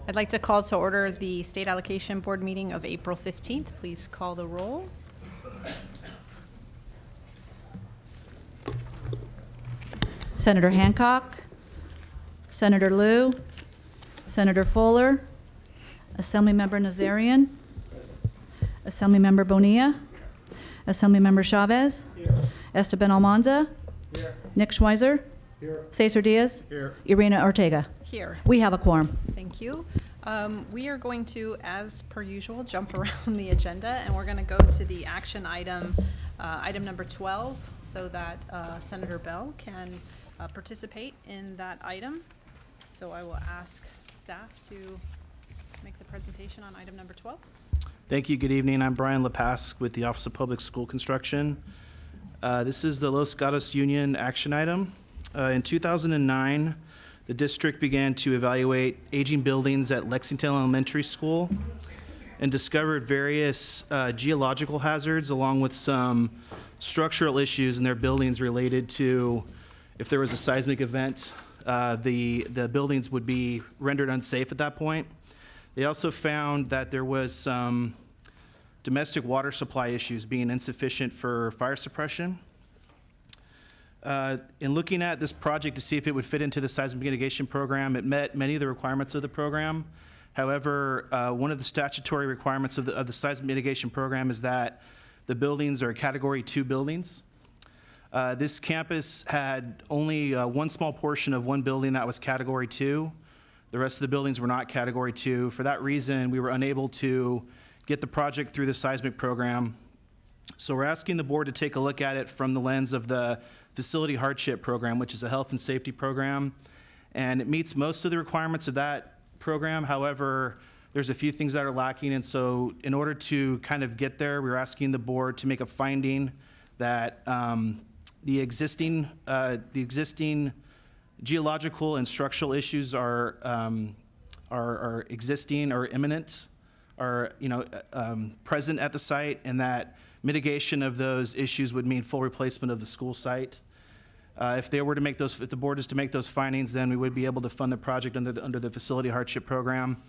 I'd like to call to order the State Allocation Board meeting of April 15th. Please call the roll. Senator Hancock, Senator Liu, Senator Fuller, Assemblymember Nazarian, Assemblymember Bonilla, Assemblymember Chavez, Here. Esteban Almanza, Here. Nick Schweizer, Here. Cesar Diaz, Here. Irina Ortega. Here. We have a quorum. Thank you. We are going to, as per usual, jump around the agenda, and we're going to go to the action item, item number 12, so that Senator Bell can participate in that item. So I will ask staff to make the presentation on item number 12. Thank you. Good evening. I'm Brian LePask with the Office of Public School Construction. This is the Los Gatos Union action item. In 2009, the district began to evaluate aging buildings at Lexington Elementary School and discovered various geological hazards along with some structural issues in their buildings related to if there was a seismic event, the buildings would be rendered unsafe at that point. They also found that there was some domestic water supply issues being insufficient for fire suppression. In looking at this project to see if it would fit into the seismic mitigation program, it met many of the requirements of the program. However, one of the statutory requirements of the seismic mitigation program is that the buildings are Category 2 buildings. This campus had only one small portion of one building that was Category 2. The rest of the buildings were not Category 2. For that reason, we were unable to get the project through the seismic program. So we're asking the board to take a look at it from the lens of the Facility Hardship Program, which is a health and safety program. And it meets most of the requirements of that program. However, there's a few things that are lacking. And so in order to kind of get there, we're asking the board to make a finding that the existing geological and structural issues are existing or imminent, are present at the site, and that mitigation of those issues would mean full replacement of the school site. If the board is to make those findings, then we would be able to fund the project under the Facility Hardship Program.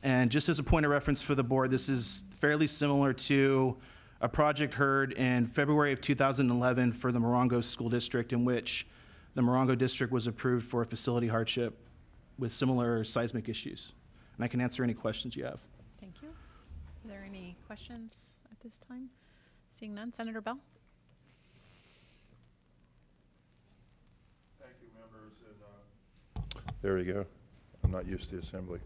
And just as a point of reference for the board, this is fairly similar to a project heard in February of 2011 for the Morongo School District, in which the Morongo District was approved for a facility hardship with similar seismic issues. And I can answer any questions you have. Thank you. Are there any questions at this time? Seeing none, Senator Bell. Thank you, members. And, there we go. I'm not used to assembly.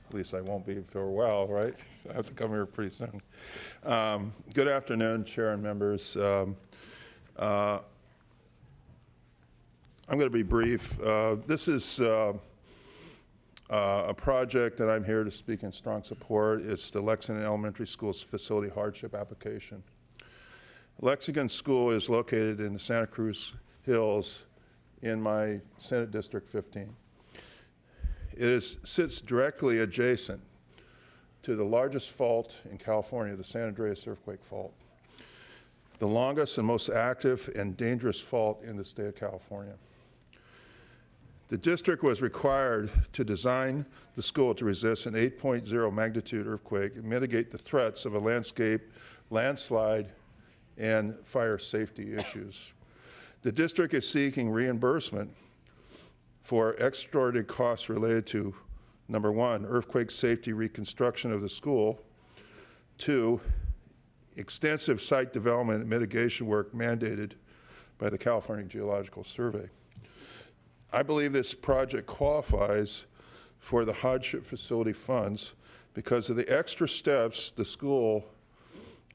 At least I won't be for a while, right? I have to come here pretty soon. Good afternoon, Chair and members. I'm going to be brief. This is a project that I'm here to speak in strong support. It's the Lexington Elementary School's Facility Hardship Application. Lexington School is located in the Santa Cruz Hills in my Senate District 15. It sits directly adjacent to the largest fault in California, the San Andreas Earthquake Fault, the longest and most active and dangerous fault in the state of California. The district was required to design the school to resist an 8.0 magnitude earthquake and mitigate the threats of a landscape, landslide, and fire safety issues. The district is seeking reimbursement for extraordinary costs related to, number one, earthquake safety reconstruction of the school, two, extensive site development and mitigation work mandated by the California Geological Survey. I believe this project qualifies for the hardship facility funds because of the extra steps the school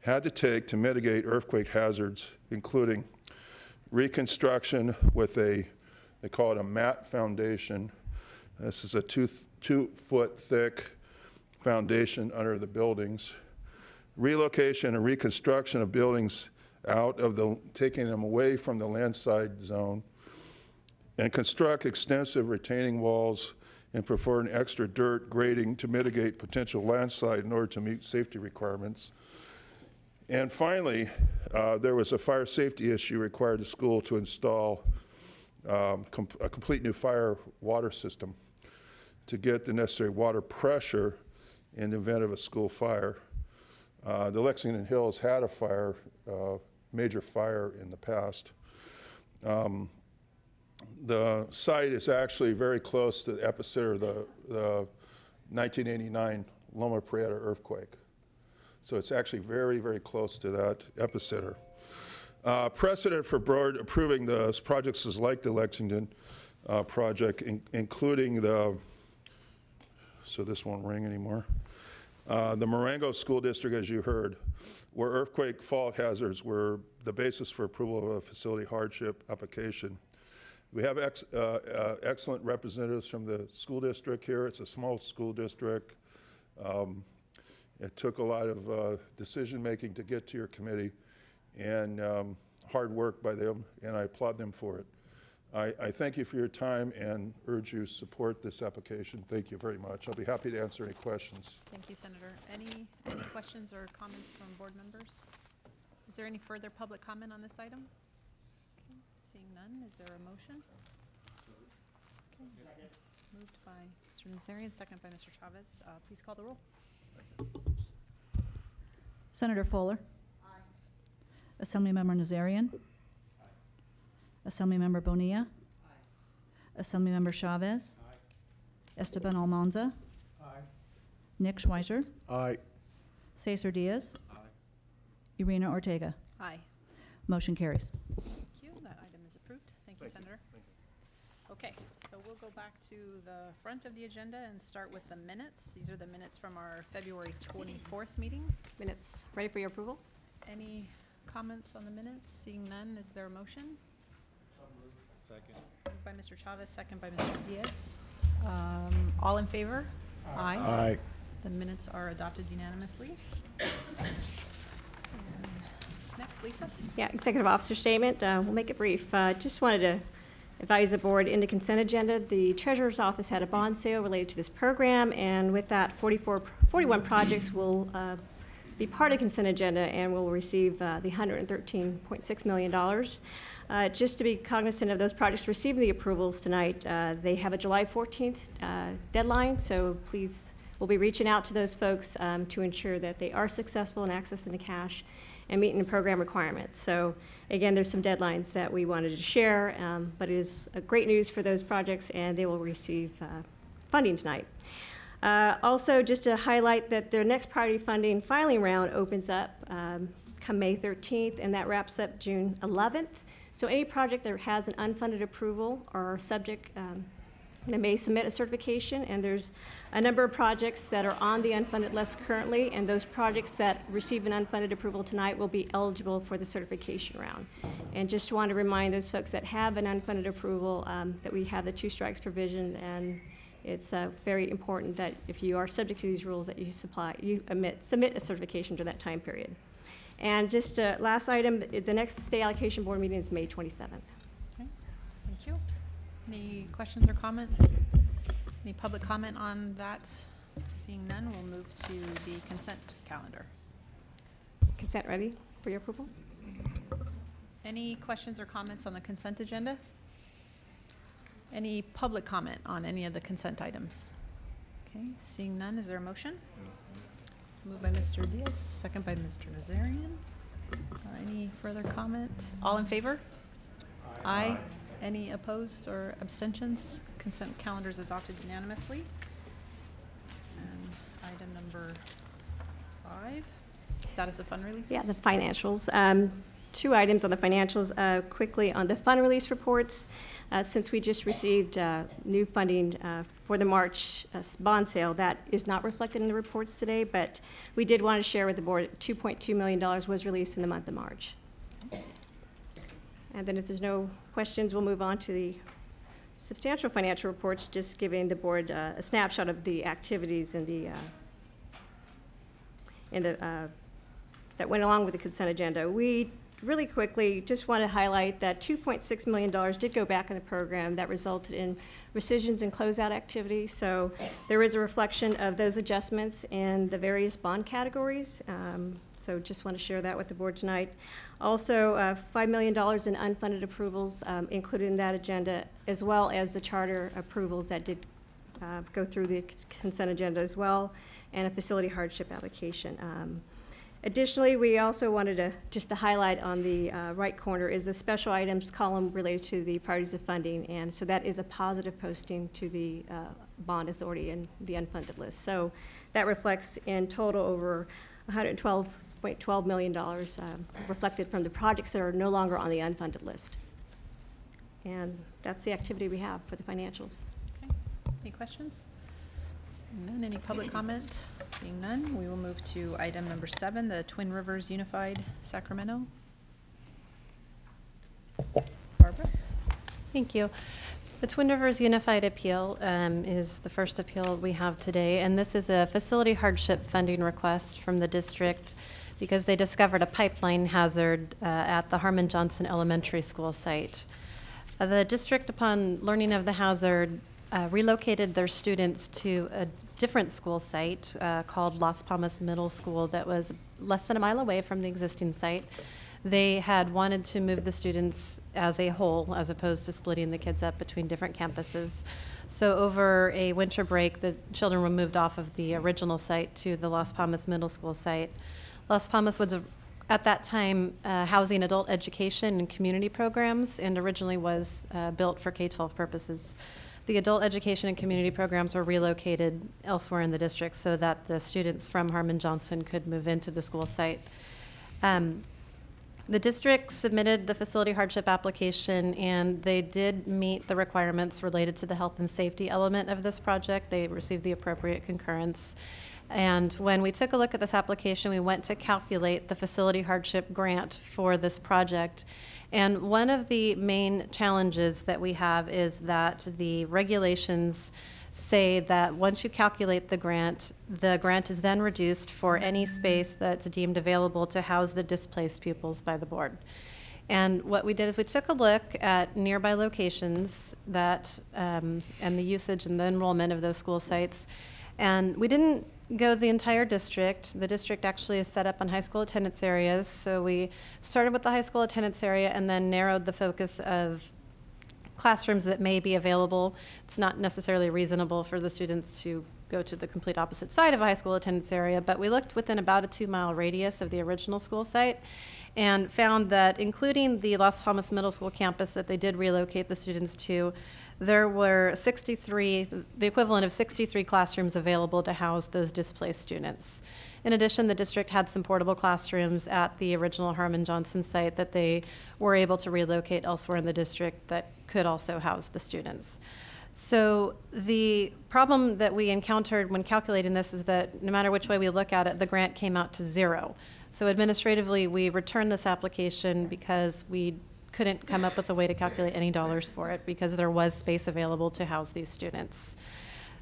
had to take to mitigate earthquake hazards, including reconstruction with they call it a mat foundation. This is a two-foot thick foundation under the buildings. Relocation and reconstruction of buildings taking them away from the landslide zone, and construct extensive retaining walls and prefer an extra dirt grading to mitigate potential landslide in order to meet safety requirements. And finally, there was a fire safety issue required the school to install a complete new fire water system to get the necessary water pressure in the event of a school fire. The Lexington Hills had a fire, major fire in the past. The site is actually very close to the epicenter of the 1989 Loma Prieta earthquake. So it's actually very, very close to that epicenter. Precedent for board approving the projects is like the Lexington project, including so this won't ring anymore, the Marengo School District, as you heard, where earthquake fault hazards were the basis for approval of a facility hardship application. We have excellent representatives from the school district here. It's a small school district. It took a lot of decision-making to get to your committee, and hard work by them, and I applaud them for it. I thank you for your time and urge you to support this application. Thank you very much. I'll be happy to answer any questions. Thank you, Senator. Any questions or comments from board members? Is there any further public comment on this item? Okay, seeing none, is there a motion? Okay. Moved by Mr. Nazarian, second by Mr. Chavez. Please call the roll. Senator Fuller. Aye. Assemblymember Nazarian. Aye. Assemblymember Bonilla. Aye. Assemblymember Chavez. Aye. Esteban Almanza. Aye. Nick Schweizer. Aye. Cesar Diaz. Aye. Irina Ortega. Aye. Motion carries. Thank you. That item is approved. Thank you, Senator. Okay, so we'll go back to the front of the agenda and start with the minutes. These are the minutes from our February 24th meeting. Minutes ready for your approval? Any comments on the minutes? Seeing none, is there a motion? Second. Moved by Mr. Chavez, second by Mr. Diaz. All in favor? Aye. Aye. The minutes are adopted unanimously. And next, Lisa. Yeah, Executive Officer Statement. We'll make it brief. Just wanted to advise the board in the consent agenda. The Treasurer's Office had a bond sale related to this program, and with that, 41 projects will be part of the consent agenda and will receive the $113.6 million. Just to be cognizant of those projects receiving the approvals tonight, they have a July 14th deadline, so please, we'll be reaching out to those folks to ensure that they are successful in accessing the cash and meeting the program requirements. So again, there's some deadlines that we wanted to share, but it is great news for those projects, and they will receive funding tonight. Also, just to highlight that their next priority funding filing round opens up come May 13th, and that wraps up June 11th. So any project that has an unfunded approval or subject, they may submit a certification, and there's a number of projects that are on the unfunded list currently, and those projects that receive an unfunded approval tonight will be eligible for the certification round. And just want to remind those folks that have an unfunded approval that we have the two strikes provision, and it's very important that if you are subject to these rules that you submit a certification during that time period. And just last item, the next state allocation board meeting is May 27th. Okay, thank you. Any questions or comments? Any public comment on that? Seeing none, we'll move to the consent calendar. Consent ready for your approval? Any questions or comments on the consent agenda? Any public comment on any of the consent items? Okay, seeing none, is there a motion? Moved by Mr. Diaz, second by Mr. Nazarian. Any further comment? All in favor? Aye. Any opposed or abstentions? Consent calendar is adopted unanimously. And item number 5, status of fund releases. Yeah, the financials. 2 items on the financials. Quickly on the fund release reports. Since we just received new funding for the March bond sale, that is not reflected in the reports today, but we did want to share with the board $2.2 million was released in the month of March. And then if there's no questions, we'll move on to the substantial financial reports, just giving the board a snapshot of the activities and that went along with the consent agenda. We really quickly just want to highlight that $2.6 million did go back in the program that resulted in rescissions and closeout activity. So there is a reflection of those adjustments in the various bond categories. So just want to share that with the board tonight. Also, $5 million in unfunded approvals included in that agenda, as well as the charter approvals that did go through the consent agenda as well, and a facility hardship application. Additionally, we also wanted to just to highlight on the right corner is the special items column related to the priorities of funding, and so that is a positive posting to the bond authority and the unfunded list. So that reflects in total over $112.12 million reflected from the projects that are no longer on the unfunded list. And that's the activity we have for the financials. Okay. Any questions? Seeing none, any public comment? Seeing none, we will move to item number 7, the Twin Rivers Unified Sacramento. Barbara? Thank you. The Twin Rivers Unified Appeal is the first appeal we have today, and this is a facility hardship funding request from the district because they discovered a pipeline hazard at the Harmon Johnson Elementary School site. The district, upon learning of the hazard, relocated their students to a different school site called Las Palmas Middle School that was less than a mile away from the existing site. They had wanted to move the students as a whole as opposed to splitting the kids up between different campuses. So over a winter break, the children were moved off of the original site to the Las Palmas Middle School site. Las Palmas was at that time housing adult education and community programs, and originally was built for K-12 purposes. The adult education and community programs were relocated elsewhere in the district so that the students from Harmon Johnson could move into the school site. The district submitted the facility hardship application, and they did meet the requirements related to the health and safety element of this project. They received the appropriate concurrence. And when we took a look at this application, we went to calculate the facility hardship grant for this project. And one of the main challenges that we have is that the regulations say that once you calculate the grant is then reduced for any space that's deemed available to house the displaced pupils by the board. And what we did is we took a look at nearby locations that, and the usage and the enrollment of those school sites. And we didn't go the entire district. The district actually is set up on high school attendance areas. So we started with the high school attendance area and then narrowed the focus of classrooms that may be available. It's not necessarily reasonable for the students to go to the complete opposite side of a high school attendance area, but we looked within about a 2-mile radius of the original school site and found that, including the Las Palmas Middle School campus that they did relocate the students to, there were 63, the equivalent of 63 classrooms available to house those displaced students. In addition, the district had some portable classrooms at the original Harmon Johnson site that they were able to relocate elsewhere in the district that could also house the students. So the problem that we encountered when calculating this is that no matter which way we look at it, the grant came out to 0. So administratively, we returned this application because we couldn't come up with a way to calculate any dollars for it because there was space available to house these students.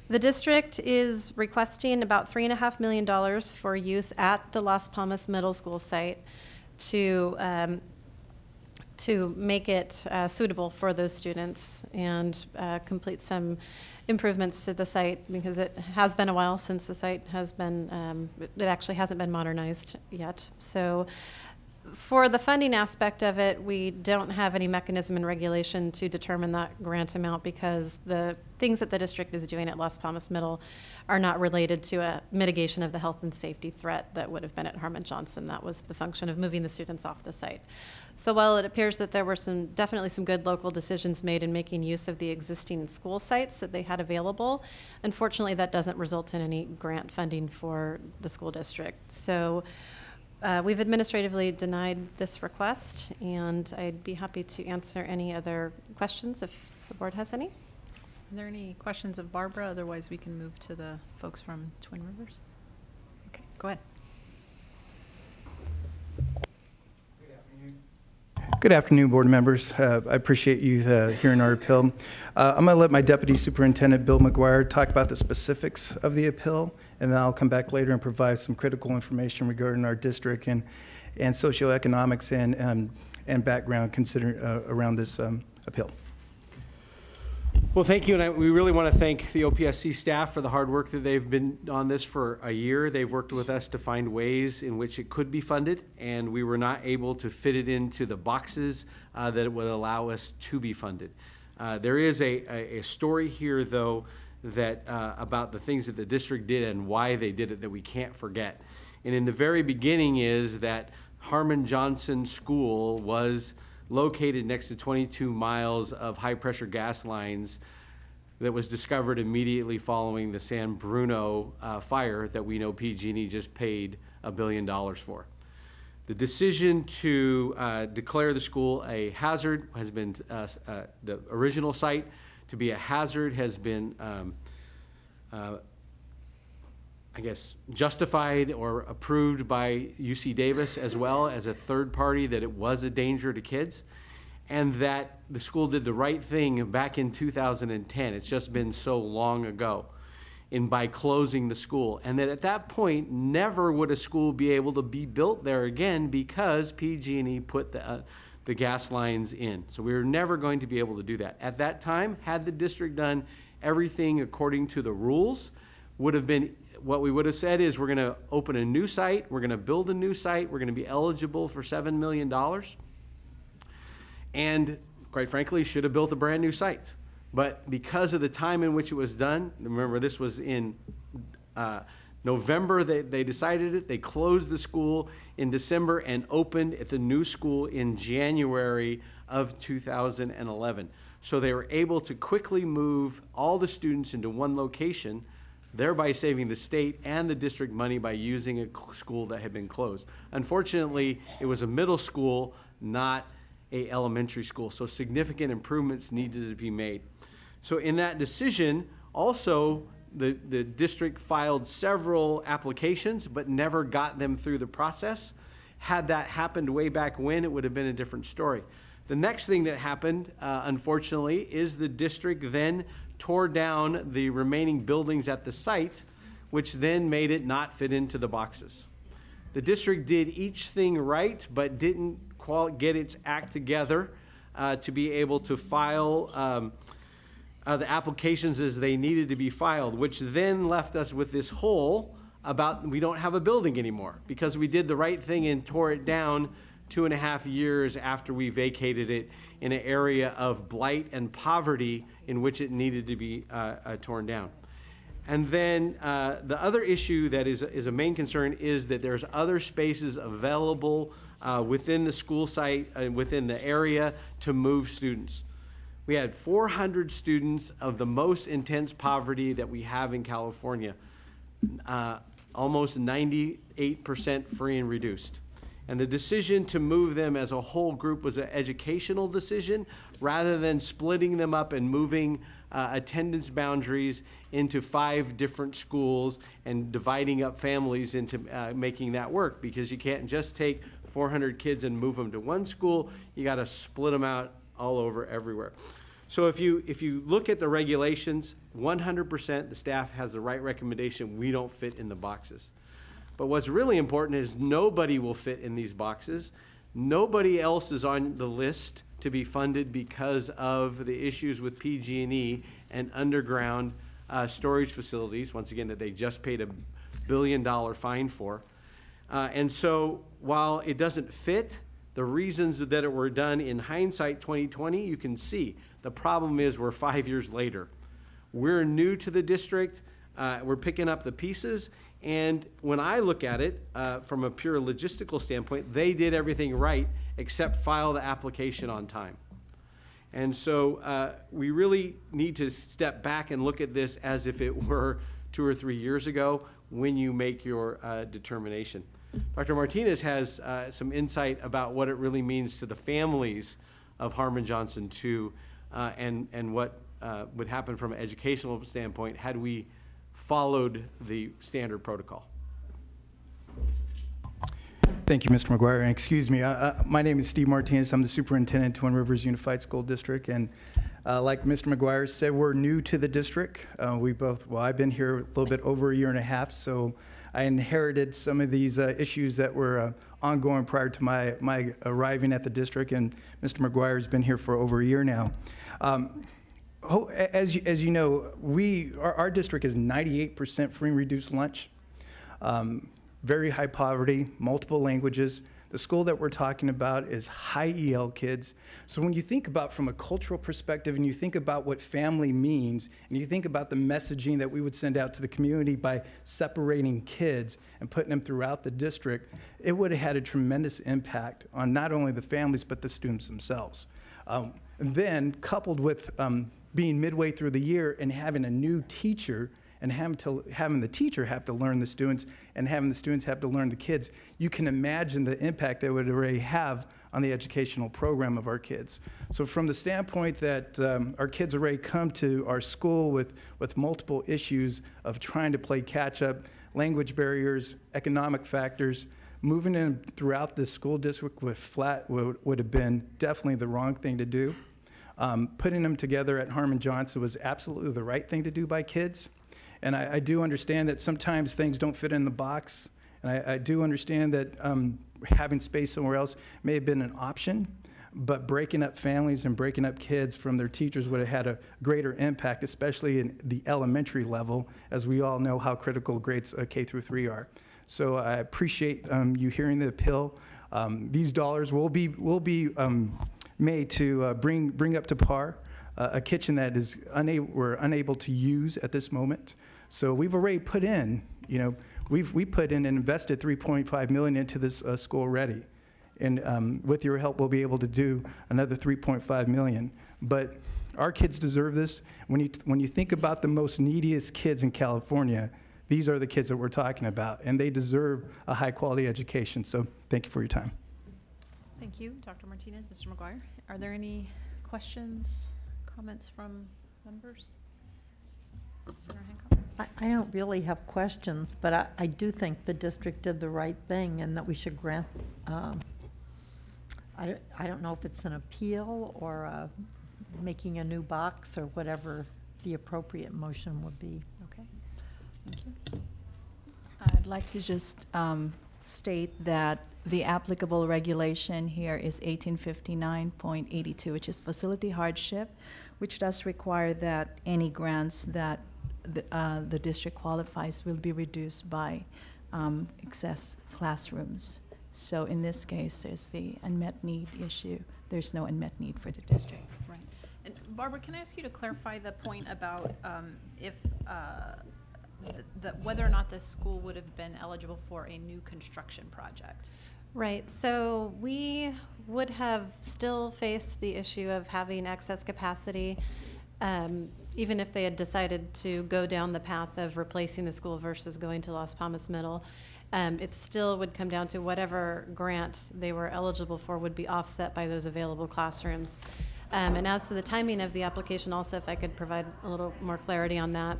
The district is requesting about $3.5 million for use at the Las Palmas Middle School site to make it suitable for those students and complete some improvements to the site because it has been a while since the site has been, it actually hasn't been modernized yet. So for the funding aspect of it, we don't have any mechanism in regulation to determine that grant amount because the things that the district is doing at Las Palmas Middle are not related to a mitigation of the health and safety threat that would have been at Harmon Johnson. That was the function of moving the students off the site. So while it appears that there were definitely some good local decisions made in making use of the existing school sites that they had available, unfortunately that doesn't result in any grant funding for the school district. So we've administratively denied this request, and I'd be happy to answer any other questions if the board has any. Are there any questions of Barbara? Otherwise, we can move to the folks from Twin Rivers. Okay, go ahead. Good afternoon, board members. I appreciate you hearing our appeal. I'm going to let my Deputy Superintendent, Bill McGuire, talk about the specifics of the appeal, and then I'll come back later and provide some critical information regarding our district and socioeconomics and background around this appeal. Well, thank you, and we really want to thank the OPSC staff for the hard work that they've been on this for a year. They've worked with us to find ways in which it could be funded, and we were not able to fit it into the boxes that would allow us to be funded. There is a story here, though, that about the things that the district did and why they did it that we can't forget. And in the very beginning is that Harmon Johnson School was located next to 22 miles of high-pressure gas lines that was discovered immediately following the San Bruno fire that we know PG&E just paid $1 billion for. The decision to declare the school a hazard has been, the original site to be a hazard has been, I guess, justified or approved by UC Davis as well as a third party that it was a danger to kids, and that the school did the right thing back in 2010. It's just been so long ago by closing the school. And that at that point, never would a school be able to be built there again because PG&E put the gas lines in. So we were never going to be able to do that. At that time, had the district done everything according to the rules, would have been, what we would have said is we're gonna open a new site, we're gonna build a new site, we're gonna be eligible for $7 million. And quite frankly, should have built a brand new site. But because of the time in which it was done, remember this was in November they decided it, they closed the school in December and opened at the new school in January of 2011. So they were able to quickly move all the students into one location, thereby saving the state and the district money by using a school that had been closed. Unfortunately, it was a middle school, not a elementary school, so significant improvements needed to be made. So in that decision, also, the district filed several applications, but never got them through the process. Had that happened way back when, it would have been a different story. The next thing that happened, unfortunately, is the district then tore down the remaining buildings at the site, which then made it not fit into the boxes. The district did each thing right, but didn't get its act together to be able to file the applications as they needed to be filed, which then left us with this hole about we don't have a building anymore because we did the right thing and tore it down 2.5 years after we vacated it in an area of blight and poverty in which it needed to be torn down. And then the other issue that is a main concern is that there's other spaces available within the school site and within the area to move students. We had 400 students of the most intense poverty that we have in California, almost 98% free and reduced. And the decision to move them as a whole group was an educational decision rather than splitting them up and moving attendance boundaries into 5 different schools and dividing up families into making that work, because you can't just take 400 kids and move them to one school. You got to split them out all over everywhere. So if you look at the regulations, 100% the staff has the right recommendation. We don't fit in the boxes. But what's really important is nobody will fit in these boxes. Nobody else is on the list to be funded because of the issues with PG&E and underground storage facilities, once again, that they just paid $1 billion fine for. And so while it doesn't fit, the reasons that it were done in hindsight 2020, you can see. The problem is we're 5 years later. We're new to the district. We're picking up the pieces. And when I look at it from a pure logistical standpoint, they did everything right except file the application on time. And so we really need to step back and look at this as if it were 2 or 3 years ago when you make your determination. Dr. Martinez has some insight about what it really means to the families of Harmon Johnson II and what would happen from an educational standpoint had we followed the standard protocol. Thank you, Mr. McGuire. And excuse me, my name is Steve Martinez. I'm the superintendent, Twin Rivers Unified School District. And like Mr. McGuire said, we're new to the district. I've been here a little bit over 1.5 years, so I inherited some of these issues that were ongoing prior to my arriving at the district. And Mr. McGuire has been here for over 1 year now. As you know, our district is 98% free and reduced lunch. Very high poverty, multiple languages. The school that we're talking about is high EL kids. So when you think about from a cultural perspective and you think about what family means, and you think about the messaging that we would send out to the community by separating kids and putting them throughout the district, it would have had a tremendous impact on not only the families, but the students themselves. And then coupled with being midway through the year and having a new teacher and having the teacher have to learn the students and having the students have to learn the kids, you can imagine the impact that would already have on the educational program of our kids. So from the standpoint that our kids already come to our school with multiple issues of trying to play catch up, language barriers, economic factors, moving in throughout the school district with flat would have been definitely the wrong thing to do. Putting them together at Harmon Johnson was absolutely the right thing to do by kids. And I do understand that sometimes things don't fit in the box. And I do understand that having space somewhere else may have been an option, but breaking up families and breaking up kids from their teachers would have had a greater impact, especially in the elementary level, as we all know how critical grades K through 3 are. So I appreciate you hearing the appeal. These dollars will be made to bring up to par a kitchen that we're unable to use at this moment. So we've already put in, we put in and invested $3.5 million into this school already. And with your help, we'll be able to do another $3.5 million. But our kids deserve this. When you think about the most neediest kids in California, these are the kids that we're talking about, and they deserve a high-quality education. So thank you for your time. Thank you, Dr. Martinez. Mr. McGuire, are there any questions, comments from members? Senator Hancock? I don't really have questions, but I do think the district did the right thing and that we should grant, I don't know if it's an appeal or making a new box or whatever the appropriate motion would be. Okay, thank you. I'd like to just state that the applicable regulation here is 1859.82, which is facility hardship, which does require that any grants that the district qualifies will be reduced by excess classrooms. So in this case, there's the unmet need issue. There's no unmet need for the district. Right. And Barbara, can I ask you to clarify the point about if whether or not the school would have been eligible for a new construction project? Right, so we would have still faced the issue of having excess capacity, even if they had decided to go down the path of replacing the school versus going to Las Palmas Middle. It still would come down to whatever grant they were eligible for would be offset by those available classrooms. And as to the timing of the application also, if I could provide a little more clarity on that.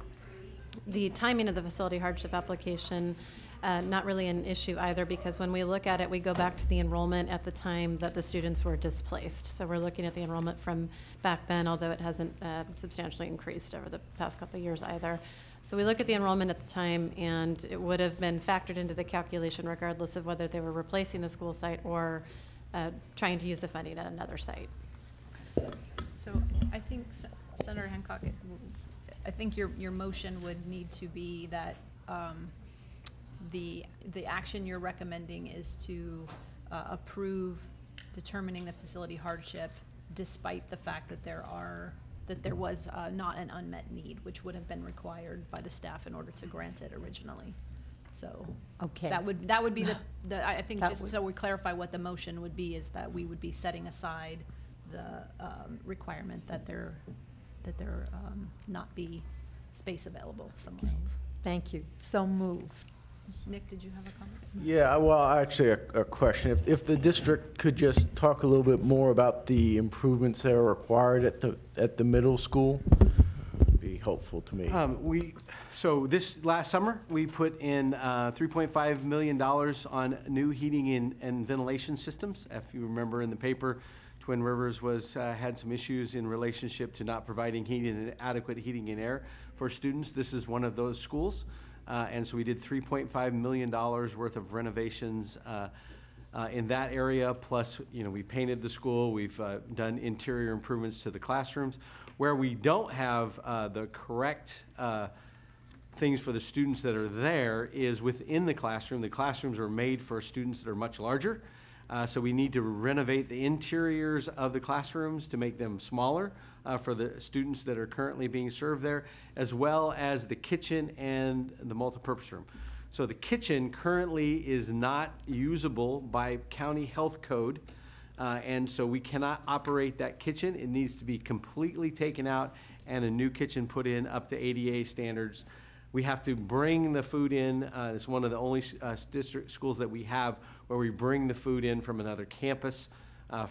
The timing of the facility hardship application, not really an issue either, because when we look at it, we go back to the enrollment at the time that the students were displaced. So we're looking at the enrollment from back then, although it hasn't substantially increased over the past couple of years either. So we look at the enrollment at the time, and it would have been factored into the calculation regardless of whether they were replacing the school site or trying to use the funding at another site. So I think, Senator Hancock, I think your motion would need to be that the action you're recommending is to approve determining the facility hardship despite the fact that there was not an unmet need, which would have been required by the staff in order to grant it originally. So Okay. that would be I think That just would- so we clarify what the motion would be is that we would be setting aside the requirement that there not be space available somewhere else. Thank you. So moved. Nick, did you have a comment? Yeah, well, actually, a question. If the district could just talk a little bit more about the improvements that are required at the middle school, would be helpful to me. So this last summer, we put in $3.5 million on new heating and ventilation systems. If you remember in the paper, Twin Rivers had some issues in relationship to not providing heating and adequate heating and air for students. This is one of those schools. And so we did $3.5 million worth of renovations in that area. Plus, we painted the school. We've done interior improvements to the classrooms. Where we don't have the correct things for the students that are there is within the classroom. The classrooms are made for students that are much larger. So we need to renovate the interiors of the classrooms to make them smaller for the students that are currently being served there, as well as the kitchen and the multipurpose room. So the kitchen currently is not usable by county health code, and so we cannot operate that kitchen. It needs to be completely taken out and a new kitchen put in up to ADA standards. We have to bring the food in. It's one of the only district schools that we have where we bring the food in from another campus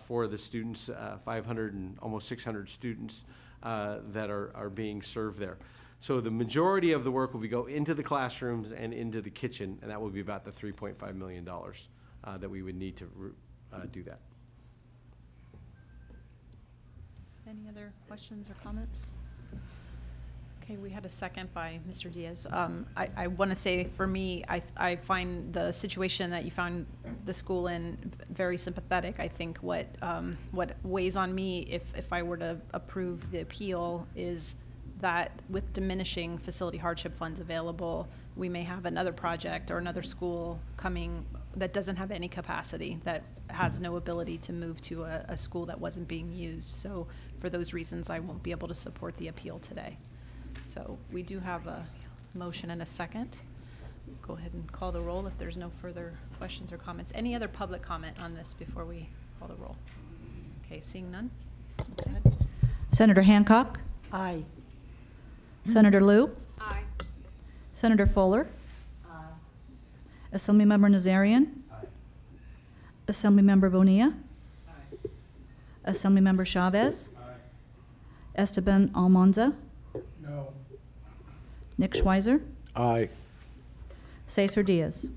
for the students, 500 and almost 600 students that are being served there. So the majority of the work will go into the classrooms and into the kitchen, and that will be about the $3.5 million that we would need to do that. Any other questions or comments? Okay, we had a second by Mr. Diaz. I want to say, for me, I find the situation that you found the school in very sympathetic. I think what weighs on me if I were to approve the appeal is that with diminishing facility hardship funds available, we may have another project or another school coming that doesn't have any capacity, that has no ability to move to a school that wasn't being used. So for those reasons, I won't be able to support the appeal today. So we do have a motion and a second. Go ahead and call the roll if there's no further questions or comments. Any other public comment on this before we call the roll? Okay, seeing none. Go ahead. Senator Hancock? Aye. Senator Liu? Aye. Senator Fuller? Assemblymember Nazarian? Assemblymember Bonilla? Assemblymember Chavez? Esteban Almanza? No. Nick Schweizer? Aye. Cesar Diaz?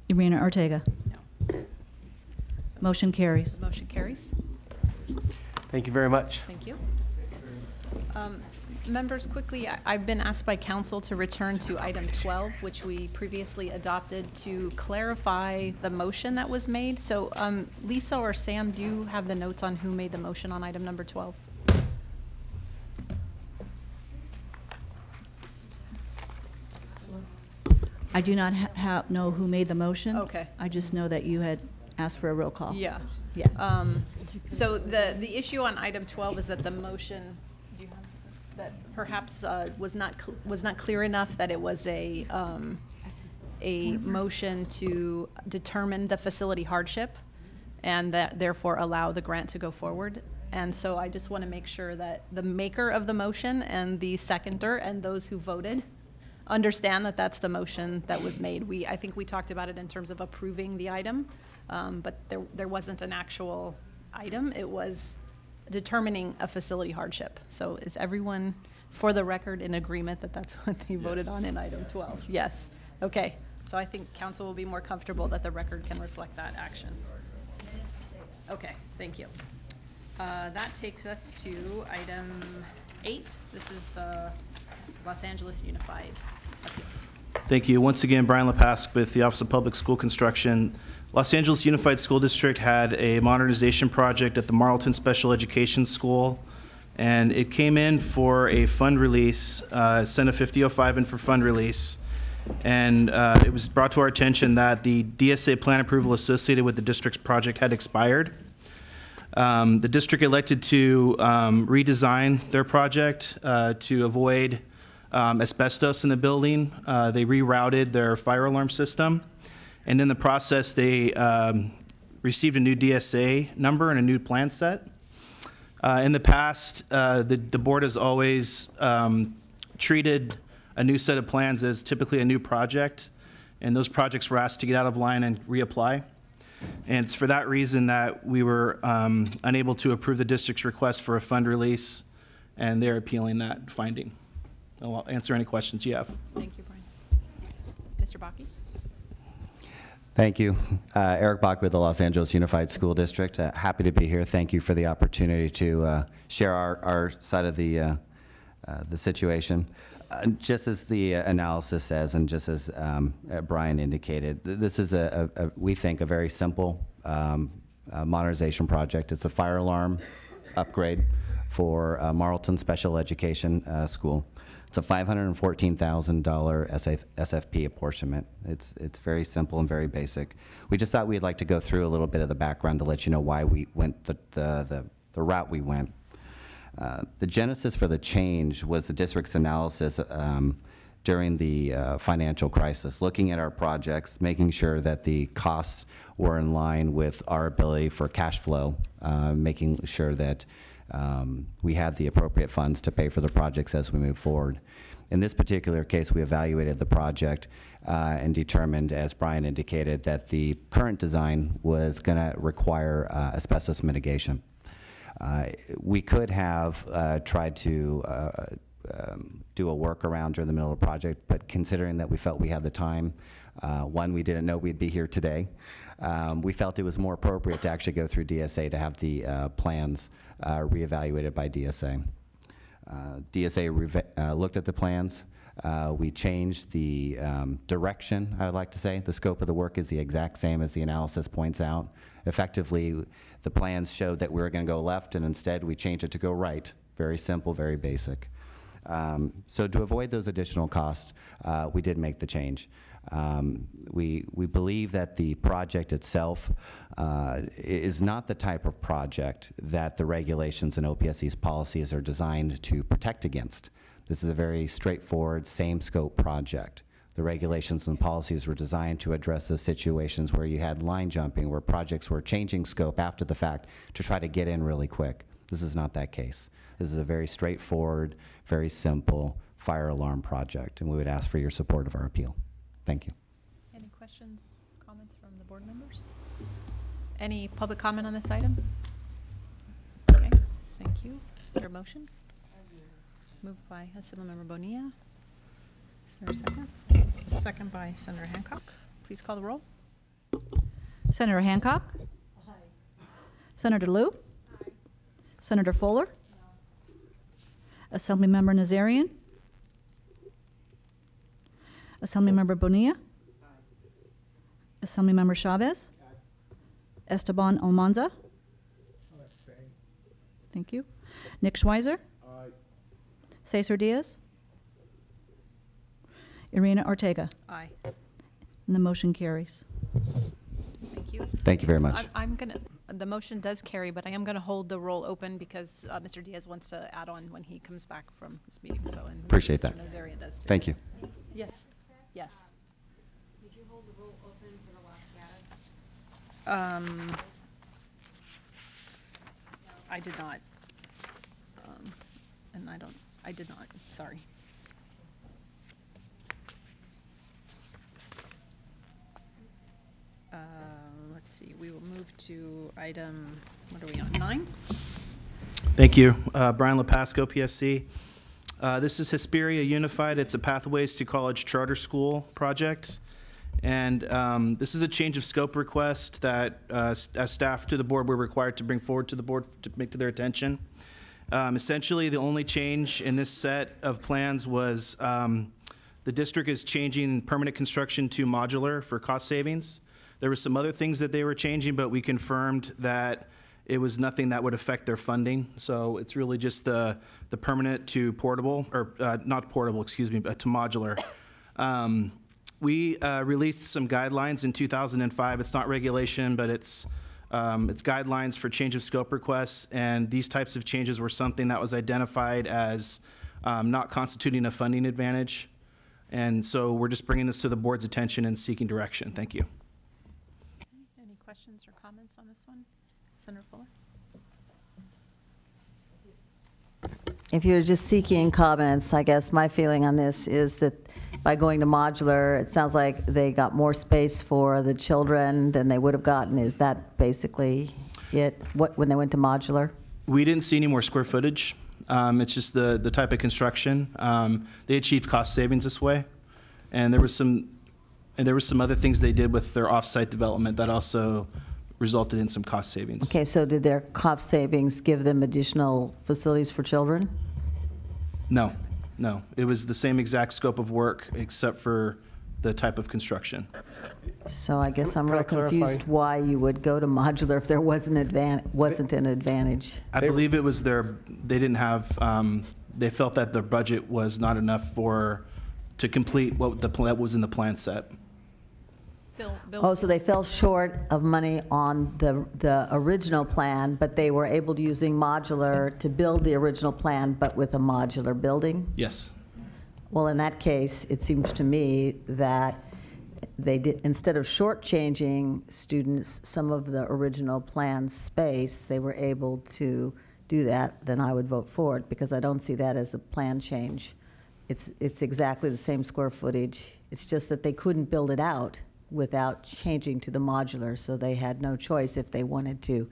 Irina Ortega? No. So Motion carries. motion carries. Thank you very much. Thank you. Members, quickly, I've been asked by council to return to item 12, which we previously adopted, to clarify the motion that was made. So Lisa or Sam, do you have the notes on who made the motion on item number 12? I do not know who made the motion. Okay. I just know that you had asked for a roll call. Yeah. Yeah. So the issue on item 12 is that the motion, do you have, that perhaps was not clear enough that it was a motion to determine the facility hardship and that therefore allow the grant to go forward. And so I just want to make sure that the maker of the motion and the seconder and those who voted understand that that's the motion that was made. I think we talked about it in terms of approving the item, but there wasn't an actual item. It was determining a facility hardship. So is everyone, for the record, in agreement that that's what they voted on in item 12? Yes. Okay. So I think council will be more comfortable that the record can reflect that action. Okay. Thank you. That takes us to item 8. This is the Los Angeles Unified appeal. Thank you. Once again, Brian Lepask with the Office of Public School Construction. Los Angeles Unified School District had a modernization project at the Marlton Special Education School, and it came in for a fund release, sent a 5005 in for fund release, and it was brought to our attention that the DSA plan approval associated with the district's project had expired. The district elected to redesign their project to avoid asbestos in the building. They rerouted their fire alarm system, and in the process, they received a new DSA number and a new plan set. In the past, the board has always treated a new set of plans as typically a new project, and those projects were asked to get out of line and reapply. And it's for that reason that we were unable to approve the district's request for a fund release, and they're appealing that finding. I'll answer any questions you have. Thank you, Brian. Mr. Bakke? Thank you. Eric Bach with the Los Angeles Unified School District. Happy to be here. Thank you for the opportunity to share our side of the situation. Just as the analysis says, and just as Brian indicated, this is we think, a very simple modernization project. It's a fire alarm upgrade for Marlton Special Education School. It's a $514,000 SFP apportionment. It's very simple and very basic. We just thought we'd like to go through a little bit of the background to let you know why we went the route we went. The genesis for the change was the district's analysis during the financial crisis, looking at our projects, making sure that the costs were in line with our ability for cash flow, making sure that we had the appropriate funds to pay for the projects as we move forward. In this particular case, we evaluated the project and determined, as Brian indicated, that the current design was going to require asbestos mitigation. We could have tried to do a workaround during the middle of the project, but considering that we felt we had the time, one, we didn't know we'd be here today. We felt it was more appropriate to actually go through DSA to have the plans reevaluated by DSA. DSA looked at the plans. We changed the direction, I would like to say. The scope of the work is the exact same as the analysis points out. Effectively, the plans showed that we were going to go left, and instead we changed it to go right. Very simple, very basic. So to avoid those additional costs, we did make the change. We believe that the project itself is not the type of project that the regulations and OPSC's policies are designed to protect against. This is a very straightforward, same scope project. The regulations and policies were designed to address those situations where you had line jumping, where projects were changing scope after the fact to try to get in really quick. This is not that case. This is a very straightforward, very simple fire alarm project, and we would ask for your support of our appeal. Thank you. Any questions, comments from the board members? Any public comment on this item? Okay, thank you. Is there a motion? Moved by Assemblymember Bonilla. Is there a second? Second by Senator Hancock. Please call the roll. Senator Hancock? Aye. Senator Liu? Aye. Senator Fuller? No. Assemblymember Nazarian? Assemblymember Bonilla? Aye. Assemblymember Chavez? Aye. Esteban Almanza? Thank you. Nick Schweizer? Aye. Cesar Diaz? Irina Ortega? Aye. And the motion carries. Thank you. Thank you very much. I'm gonna, the motion does carry, but I am gonna hold the roll open because Mr. Diaz wants to add on when he comes back from his meeting, so. And Appreciate Mr. that. Nazarian does too. Thank you. Yes, yes. Did you hold the roll open for the last status? I did not. And I did not, sorry. Let's see, we will move to item, what are we on, 9? Thank you. Brian LePasco, PSC. This is Hesperia Unified. It's a Pathways to College Charter School project. And this is a change of scope request that, as staff to the board, we're required to bring forward to the board to make to their attention. Essentially, the only change in this set of plans was the district is changing permanent construction to modular for cost savings. There were some other things that they were changing, but we confirmed that it was nothing that would affect their funding. So it's really just the permanent to portable, or not portable, excuse me, but to modular. We released some guidelines in 2005. It's not regulation, but it's guidelines for change of scope requests, and these types of changes were something that was identified as not constituting a funding advantage. And so we're just bringing this to the board's attention and seeking direction. Thank you. Any questions or comments on this one? Senator Fuller? If you're just seeking comments, I guess my feeling on this is that by going to modular, it sounds like they got more space for the children than they would have gotten. Is that basically it, when they went to modular? We didn't see any more square footage. It's just the type of construction. They achieved cost savings this way, and there were some other things they did with their off-site development that also resulted in some cost savings. Okay, so did their cost savings give them additional facilities for children? No, no. It was the same exact scope of work except for the type of construction. So I guess I'm Can I real confused clarify? why you would go to modular if there wasn't an advantage. I believe it was they didn't have they felt that their budget was not enough to complete what was in the plan set. Bill, Oh, so they fell short of money on the original plan, but they were able to using modular to build the original plan, but with a modular building? Yes. Well, in that case, it seems to me that they did, instead of shortchanging students some of the original plan space, they were able to do that, then I would vote for it, because I don't see that as a plan change. It's exactly the same square footage. It's just that they couldn't build it out without changing to the modular, so they had no choice if they wanted to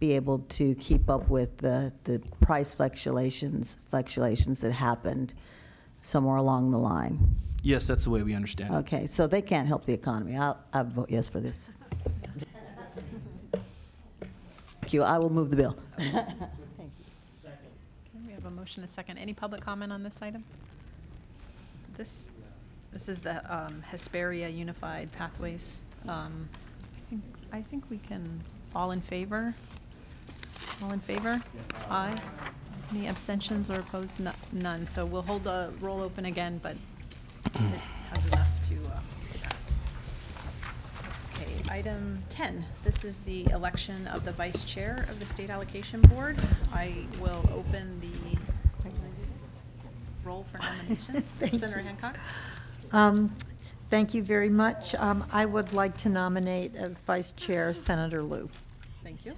be able to keep up with the price fluctuations that happened somewhere along the line. Yes, that's the way we understand it. Okay, so they can't help the economy. I'll vote yes for this. Thank you. I will move the bill. Okay, we have a motion, a second. Any public comment on this item? This is the Hesperia Unified Pathways. I think we can, all in favor? All in favor? Aye. Any abstentions or opposed? None. So we'll hold the roll open again, but it has enough to pass. Okay, item 10. This is the election of the vice chair of the State Allocation Board. I will open the roll for nominations. Senator Hancock. Thank you very much. I would like to nominate as vice chair Senator Liu. Thank you.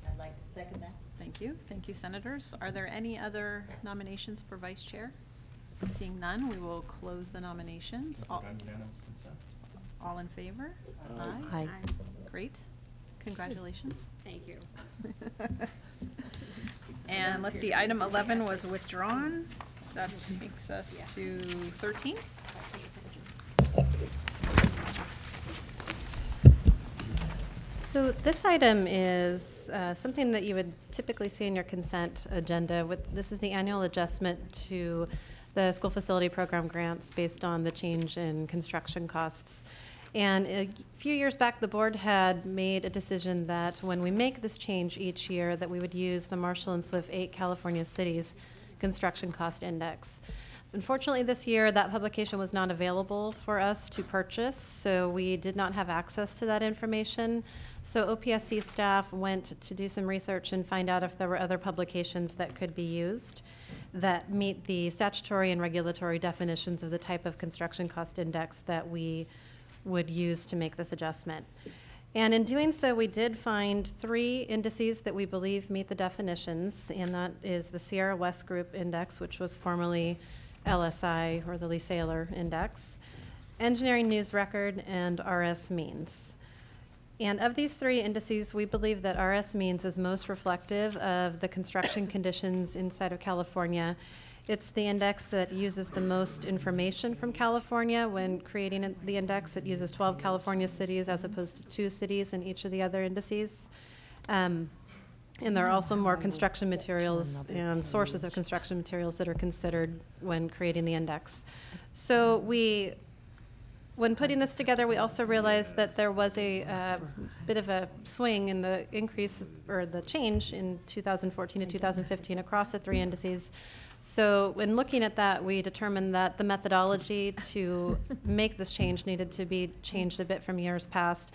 I'd like to second that. Thank you. Thank you, senators. Are there any other nominations for vice chair? Seeing none, we will close the nominations. All in favor? Aye. Great. Congratulations. Thank you. And let's see, item 11 was withdrawn. That takes us to 13. So this item is something that you would typically see in your consent agenda. This is the annual adjustment to the school facility program grants based on the change in construction costs. And a few years back, the board had made a decision that when we make this change each year, that we would use the Marshall and Swift 8 California Cities Construction Cost Index. Unfortunately, this year, that publication was not available for us to purchase, so we did not have access to that information. So OPSC staff went to do some research and find out if there were other publications that could be used that meet the statutory and regulatory definitions of the type of construction cost index that we would use to make this adjustment. And in doing so, we did find 3 indices that we believe meet the definitions, and that is the Sierra West Group Index, which was formerly LSI, or the Lee Saylor Index, Engineering News Record, and RS Means. And of these 3 indices, we believe that RS Means is most reflective of the construction conditions inside of California. It's the index that uses the most information from California when creating the index. It uses 12 California cities as opposed to 2 cities in each of the other indices. And there are also more construction materials and sources of construction materials that are considered when creating the index. So when putting this together, we also realized that there was a bit of a swing in the increase or the change in 2014 to 2015 across the 3 indices. So when looking at that, we determined that the methodology to make this change needed to be changed a bit from years past.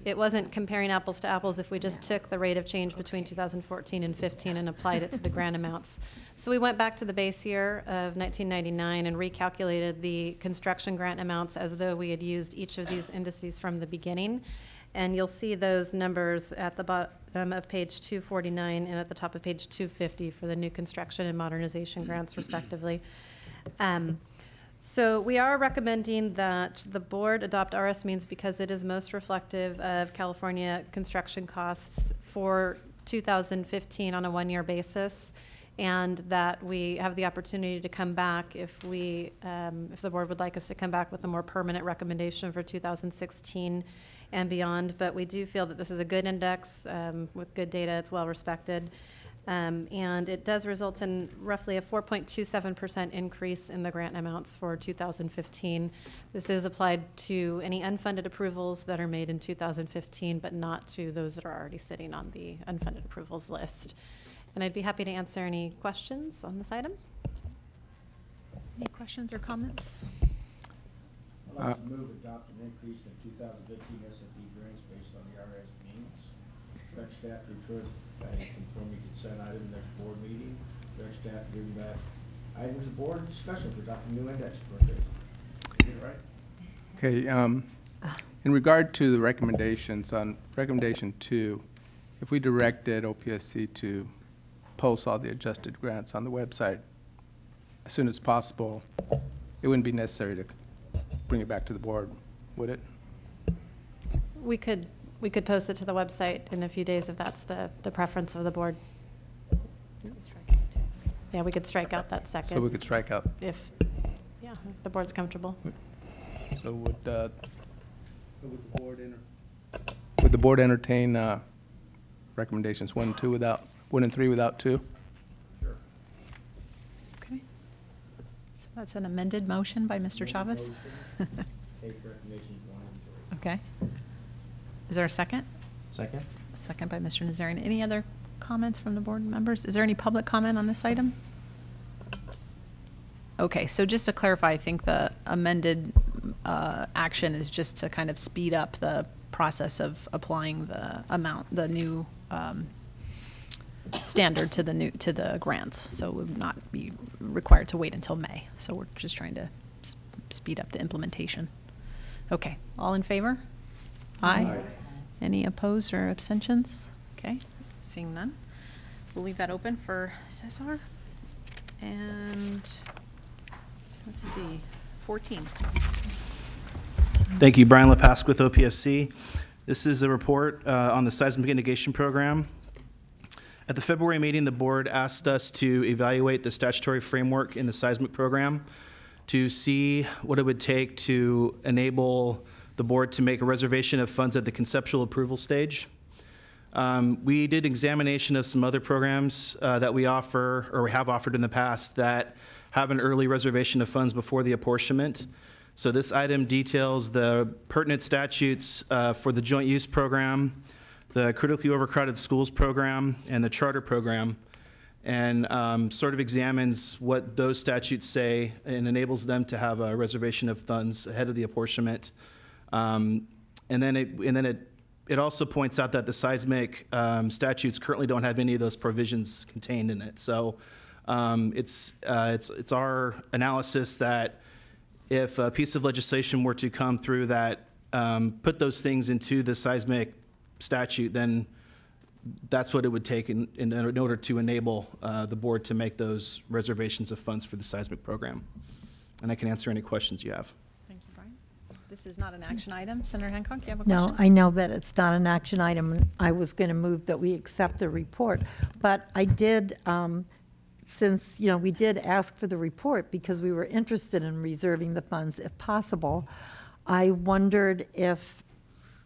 It wasn't comparing apples to apples if we just took the rate of change between 2014 and 15 and applied it to the grant amounts. So we went back to the base year of 1999 and recalculated the construction grant amounts as though we had used each of these indices from the beginning. And you'll see those numbers at the bottom of page 249 and at the top of page 250 for the new construction and modernization grants, respectively. So we are recommending that the board adopt RS Means because it is most reflective of California construction costs for 2015 on a 1-year basis, and that we have the opportunity to come back if the board would like us to come back with a more permanent recommendation for 2016 and beyond. But we do feel that this is a good index with good data. It's well respected. And it does result in roughly a 4.27% increase in the grant amounts for 2015. This is applied to any unfunded approvals that are made in 2015, but not to those that are already sitting on the unfunded approvals list. And I'd be happy to answer any questions on this item. Any questions or comments? I'd like to move adopt an increase in 2015 S&P grants based on the RS means. Direct staff to refer that conforming consent item next board meeting. Direct staff giving that item to the board discussion for adopting new index per day. Get it right? Okay, in regard to the recommendations, on recommendation 2, if we directed OPSC to post all the adjusted grants on the website as soon as possible, it wouldn't be necessary to bring it back to the board, would it? We could post it to the website in a few days if that's the preference of the board. Yeah, we could strike out that second. So we could strike out. If the board's comfortable. So would the board entertain recommendations 1 and 2 without 1 and 3 without 2? Sure. Okay. So that's an amended motion by Mr. Chavez. Take recommendations 1 and 3. Okay. Is there a second? Second. Second by Mr. Nazarian. Any other comments from the board members? Is there any public comment on this item? Okay, so just to clarify, I think the amended action is just to kind of speed up the process of applying the amount, the new standard to the grants. So it would not be required to wait until May. So we're just trying to speed up the implementation. Okay, all in favor? Aye. Aye. Any opposed or abstentions? Okay, seeing none. We'll leave that open for Cesar. And let's see, 14. Thank you, Brian Lepask with OPSC. This is a report on the seismic mitigation program. At the February meeting, the board asked us to evaluate the statutory framework in the seismic program to see what it would take to enable the board to make a reservation of funds at the conceptual approval stage. We did examination of some other programs that we offer, or we have offered in the past, that have an early reservation of funds before the apportionment. So this item details the pertinent statutes for the joint use program, the critically overcrowded schools program, and the charter program, and sort of examines what those statutes say and enables them to have a reservation of funds ahead of the apportionment. And then it also points out that the seismic statutes currently don't have any of those provisions contained in it. So it's our analysis that if a piece of legislation were to come through that put those things into the seismic statute, then that's what it would take in order to enable the board to make those reservations of funds for the seismic program. And I can answer any questions you have. Thank you, Brian. This is not an action item. Senator Hancock, do you have a question? No, I know that it's not an action item, and I was going to move that we accept the report. But I did, since, we did ask for the report because we were interested in reserving the funds if possible, I wondered if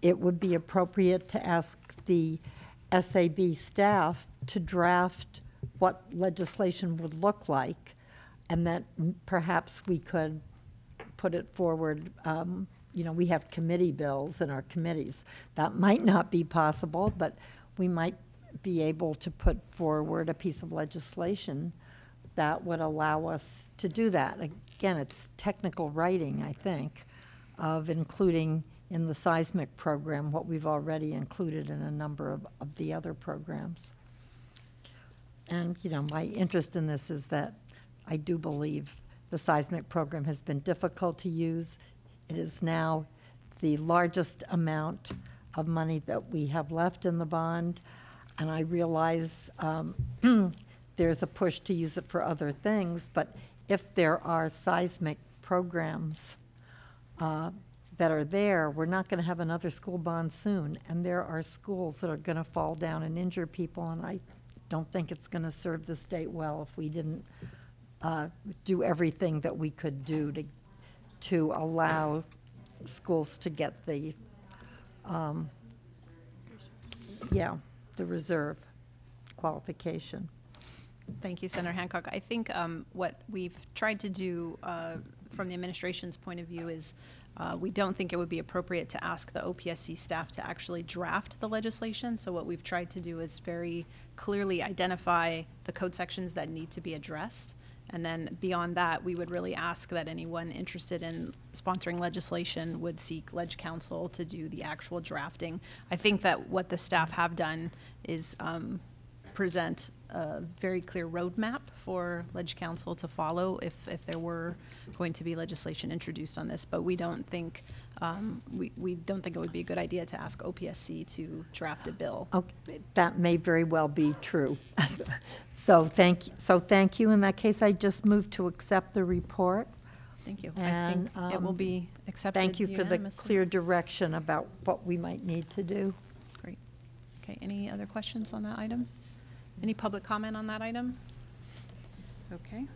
it would be appropriate to ask the SAB staff to draft what legislation would look like, and that perhaps we could put it forward. We have committee bills in our committees. That might not be possible, but we might be able to put forward a piece of legislation that would allow us to do that. Again, it's technical writing, I think, of including in the seismic program what we've already included in a number of the other programs. And, my interest in this is that I do believe the seismic program has been difficult to use. It is now the largest amount of money that we have left in the bond, and I realize there's a push to use it for other things, but if there are seismic programs that are there, we're not going to have another school bond soon, and there are schools that are going to fall down and injure people, and I don't think it's going to serve the state well if we didn't do everything that we could do to allow schools to get the reserve qualification. Thank you, Senator Hancock. I think what we've tried to do from the administration's point of view is we don't think it would be appropriate to ask the OPSC staff to actually draft the legislation. So what we've tried to do is very clearly identify the code sections that need to be addressed And then beyond that, we would really ask that anyone interested in sponsoring legislation would seek Leg Counsel to do the actual drafting. I think that what the staff have done is present a very clear roadmap for Leg Counsel to follow if there were going to be legislation introduced on this. But we don't think we don't think it would be a good idea to ask OPSC to draft a bill. Okay, that may very well be true. So thank you. In that case, I just move to accept the report. Thank you. And, I think it will be accepted Thank you for the unanimously. clear direction about what we might need to do. Great. Okay, any other questions on that item? Any public comment on that item? Okay.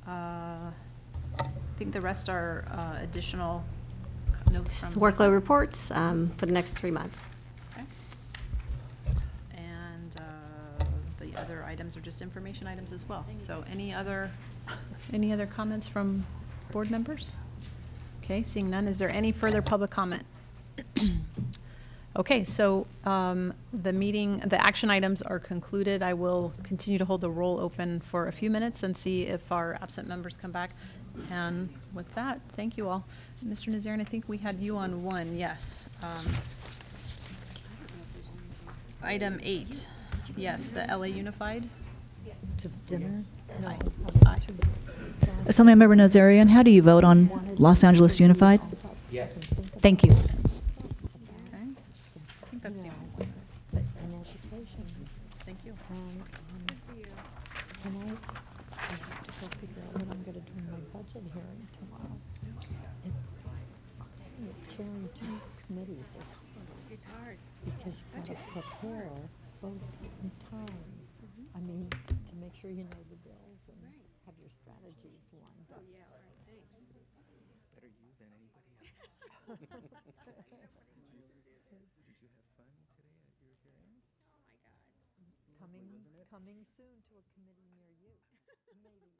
I think the rest are additional notes from. Workload reports for the next 3 months. Okay. And the other items are just information items as well. So any other comments from board members? Okay, seeing none, is there any further public comment? Okay, so the action items are concluded. I will continue to hold the roll open for a few minutes and see if our absent members come back. And with that, thank you all. Mr. Nazarian, I think we had you on one, yes. Item 8, yes, the LA Unified. To dinner? No. Aye. Assemblymember Nazarian, how do you vote on Los Angeles Unified? Yes. Thank you. Okay. I think that's the only one. In education. Thank you. Can I have to go figure out what I'm going to do in my budget hearing tomorrow. Chairing 2 committees is hard. It's hard. Because you've got to prepare both in time. I mean, to make sure you know the bills and have your strategies lined up. Yeah, all right, thanks. Better you than anybody else. Did you have fun today at your hearing? Coming soon to a committee near you, maybe.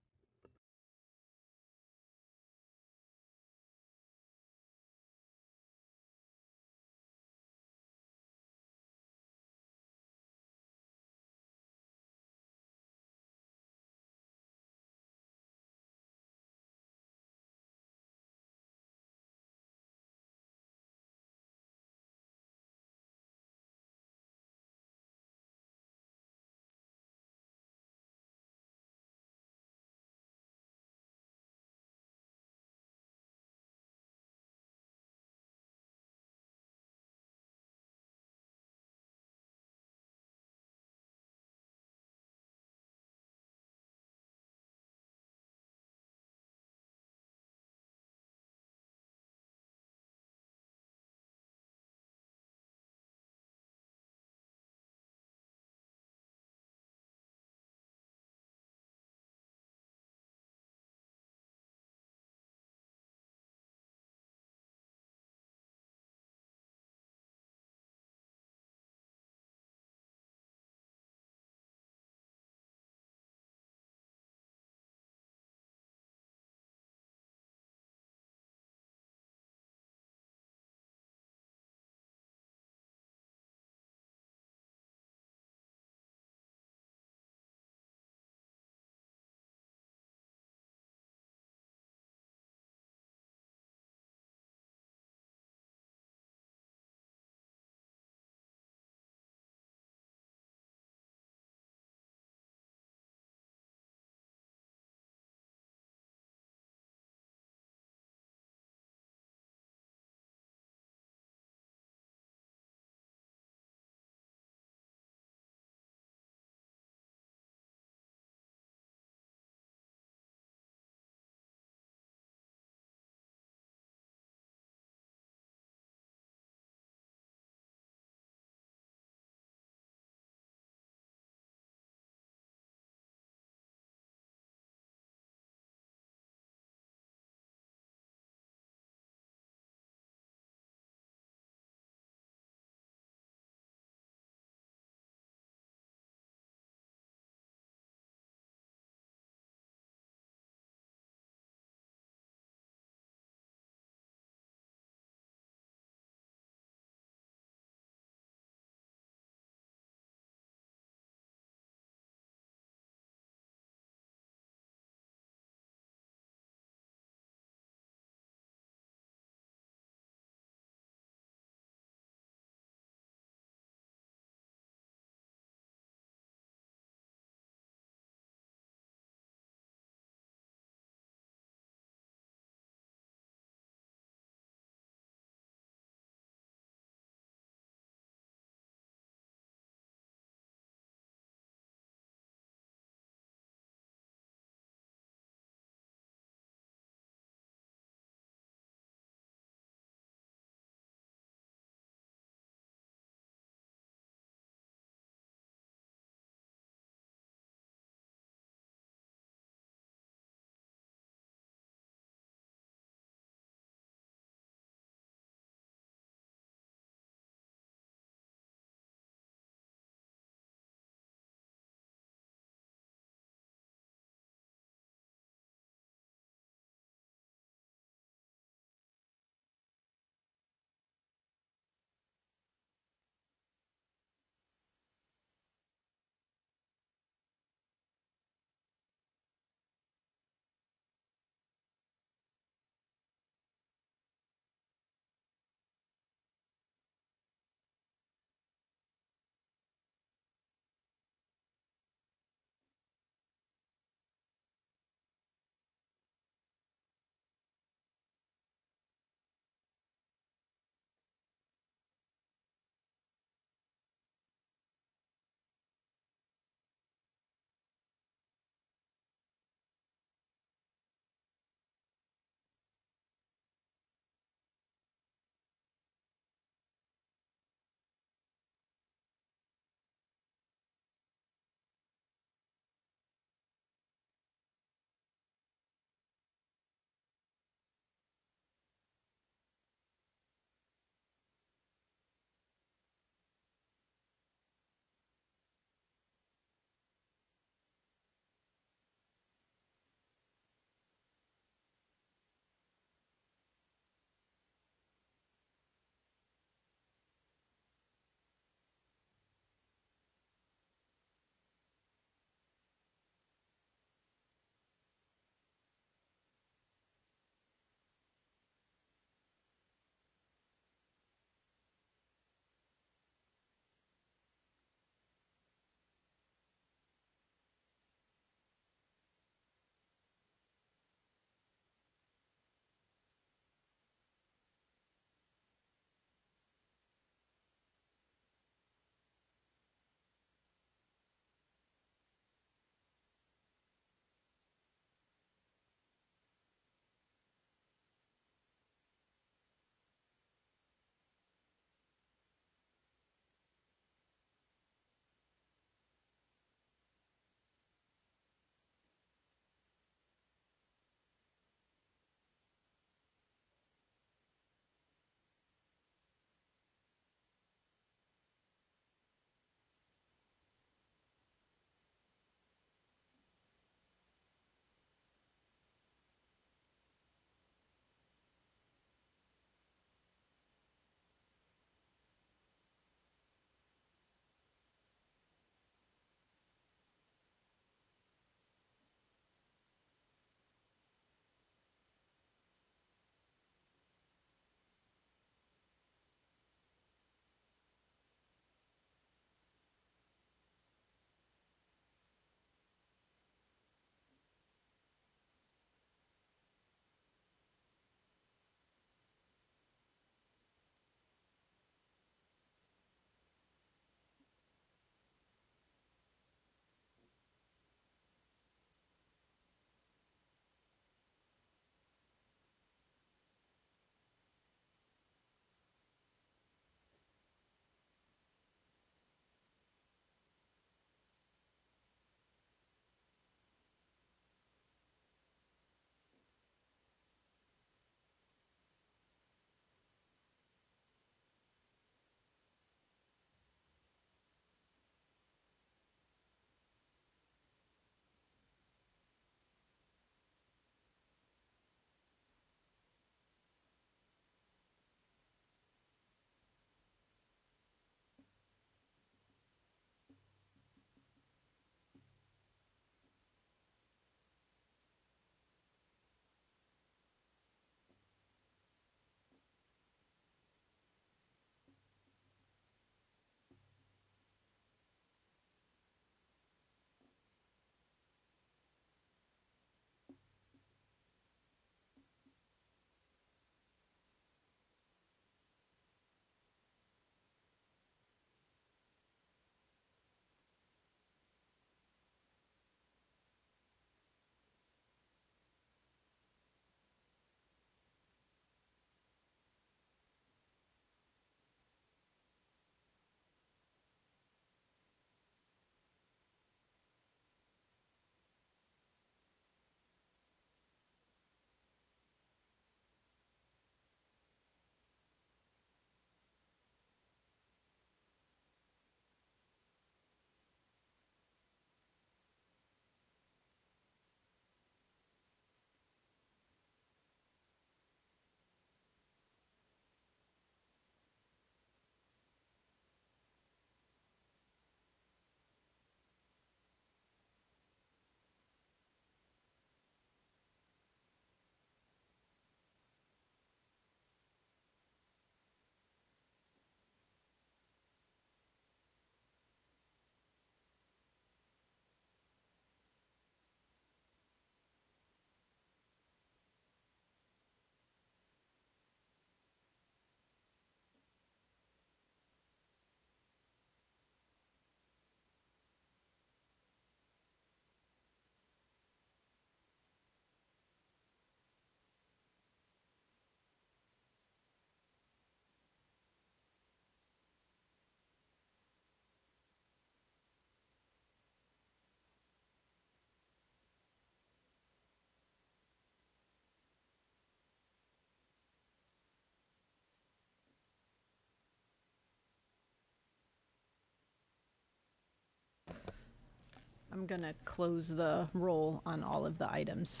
I'm going to close the roll on all of the items.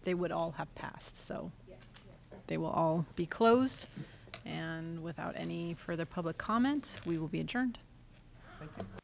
They would all have passed, so they will all be closed. And without any further public comment, we will be adjourned. Thank you.